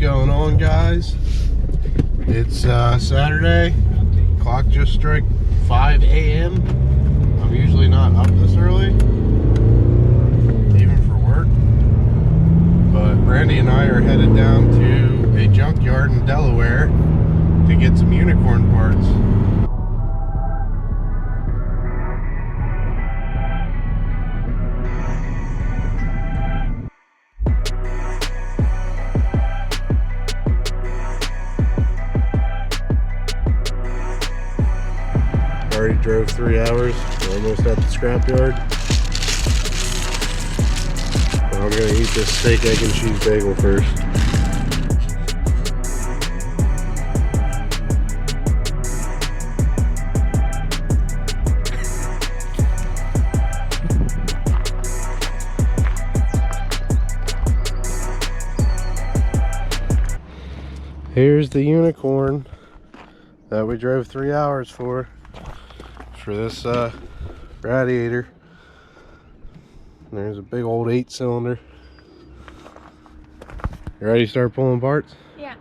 going on, guys? It's Saturday. Clock just struck 5 a.m. I'm usually not up this early, even for work. But Brandy and I are headed down to a junkyard in Delaware to get some unicorn parts. Already drove 3 hours. We're almost at the scrapyard. I'm gonna eat this steak, egg, and cheese bagel first. Here's the unicorn that we drove 3 hours for this radiator. There's a big old 8-cylinder. You ready to start pulling parts? Yeah.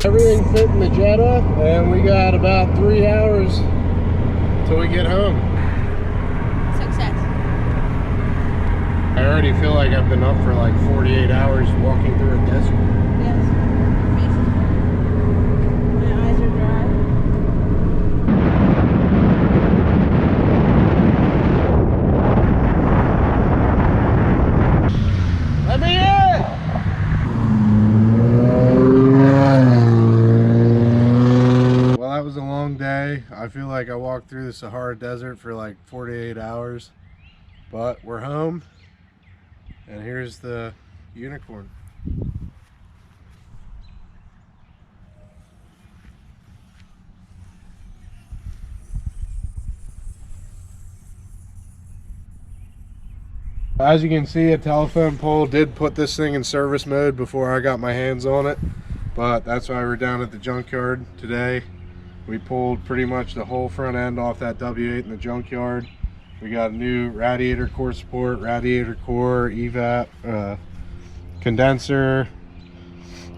Everything fit in the Jetta, and we got about 3 hours till we get home. Success. I already feel like I've been up for like 48 hours walking through a desert. Yes. Amazing. My eyes are dry. Let me in! Well, that was a long day. I feel like I walked through the Sahara Desert for like 48 hours, but we're home, and here's the unicorn. As you can see, a telephone pole did put this thing in service mode before I got my hands on it, but that's why we're down at the junkyard today. We pulled pretty much the whole front end off that W8 in the junkyard. We got a new radiator core support, radiator core, evap, condenser.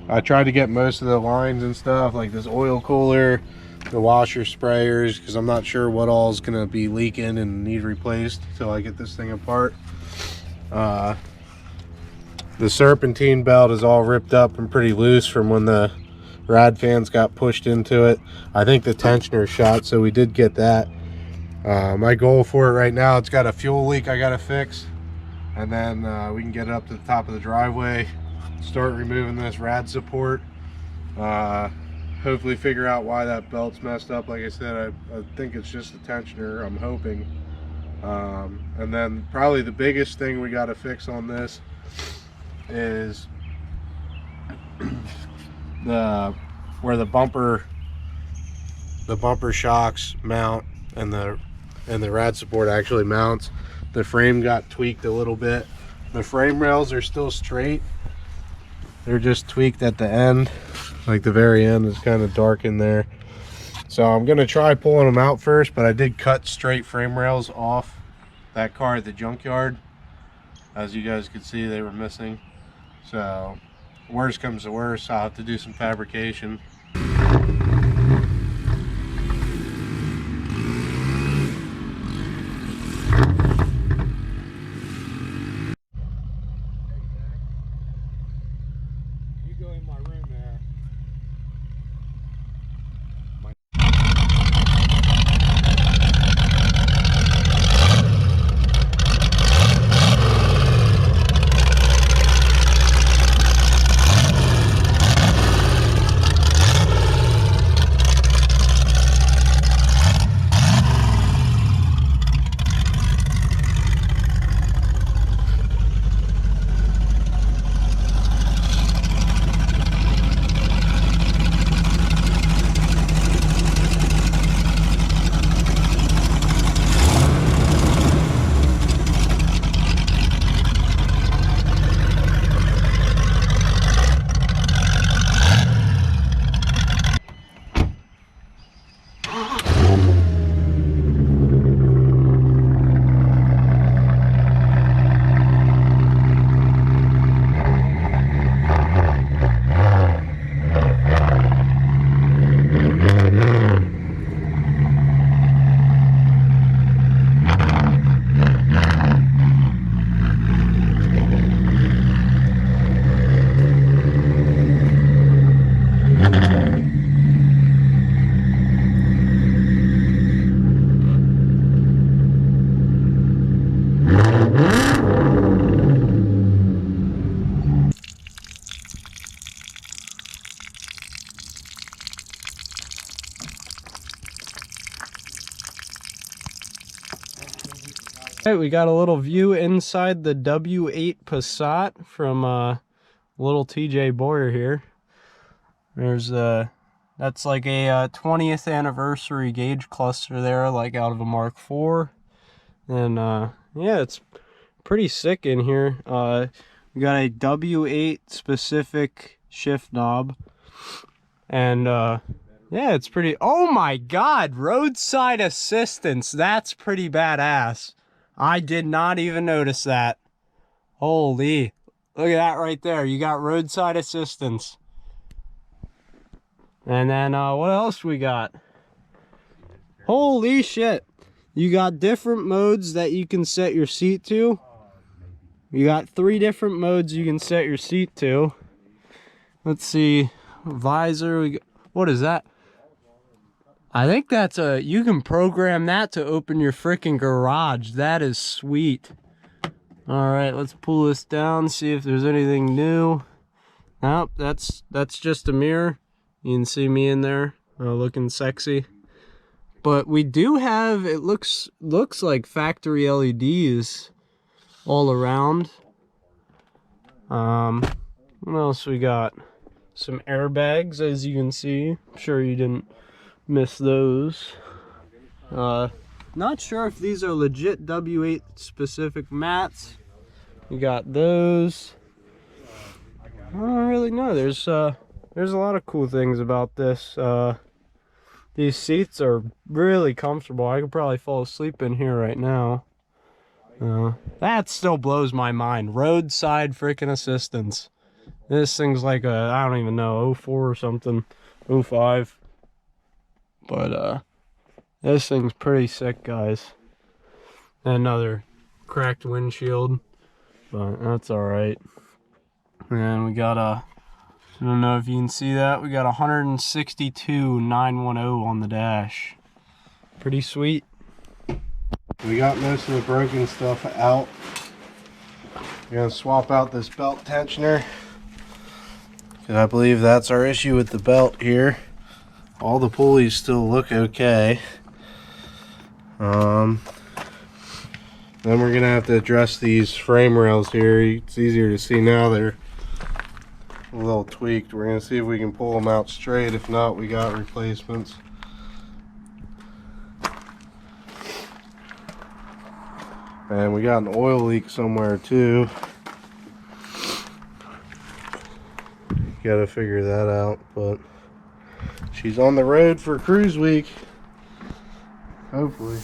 I tried to get most of the lines and stuff, like this oil cooler, the washer sprayers, because I'm not sure what all is going to be leaking and need replaced until I get this thing apart. The serpentine belt is all ripped up and pretty loose from when the rad fans got pushed into it. I think the tensioner shot, so we did get that. My goal for it right now, it's got a fuel leak I gotta fix, and then we can get it up to the top of the driveway, start removing this rad support, hopefully figure out why that belt's messed up. Like I said, I think it's just the tensioner, I'm hoping. And then probably the biggest thing we got to fix on this is where the bumper shocks mount and the rad support actually mounts. The frame got tweaked a little bit. The frame rails are still straight. They're just tweaked at the end. Like the very end is kind of dark in there. So I'm gonna try pulling them out first, but I did cut straight frame rails off that car at the junkyard. As you guys could see, they were missing. So worst comes to worst, I'll have to do some fabrication. Alright, we got a little view inside the W8 Passat from little TJ Boyer here. There's that's like a 20th anniversary gauge cluster there, like out of a Mark IV. And yeah, it's pretty sick in here. We got a W8 specific shift knob. And yeah, it's pretty, oh my god, roadside assistance. That's pretty badass. I did not even notice that. Holy, look at that right there. You got roadside assistance. And then what else we got? Holy shit. You got different modes that you can set your seat to. You got 3 different modes you can set your seat to. Let's see. Visor. What is that? I think that's you can program that to open your freaking garage. That is sweet. Alright, let's pull this down, see if there's anything new. Nope, that's just a mirror. You can see me in there, looking sexy. But we do have, it looks like factory LEDs all around. What else we got? Some airbags, as you can see. I'm sure you didn't miss those. Not sure if these are legit W8 specific mats. We got those. I don't really know. There's a lot of cool things about this. These seats are really comfortable. I could probably fall asleep in here right now. That still blows my mind. Roadside freaking assistance. This thing's like a, I don't even know, 04 or something, 05. But this thing's pretty sick, guys. Another cracked windshield, but that's alright. And we got a, I don't know if you can see that, we got 162,910 on the dash. Pretty sweet. We got most of the broken stuff out. We're gonna swap out this belt tensioner, because I believe that's our issue with the belt here. All the pulleys still look okay. Then we're gonna have to address these frame rails here. It's easier to see now, they're a little tweaked. We're gonna see if we can pull them out straight. If not, we got replacements. And we got an oil leak somewhere too. Gotta figure that out, but she's on the road for cruise week. Hopefully.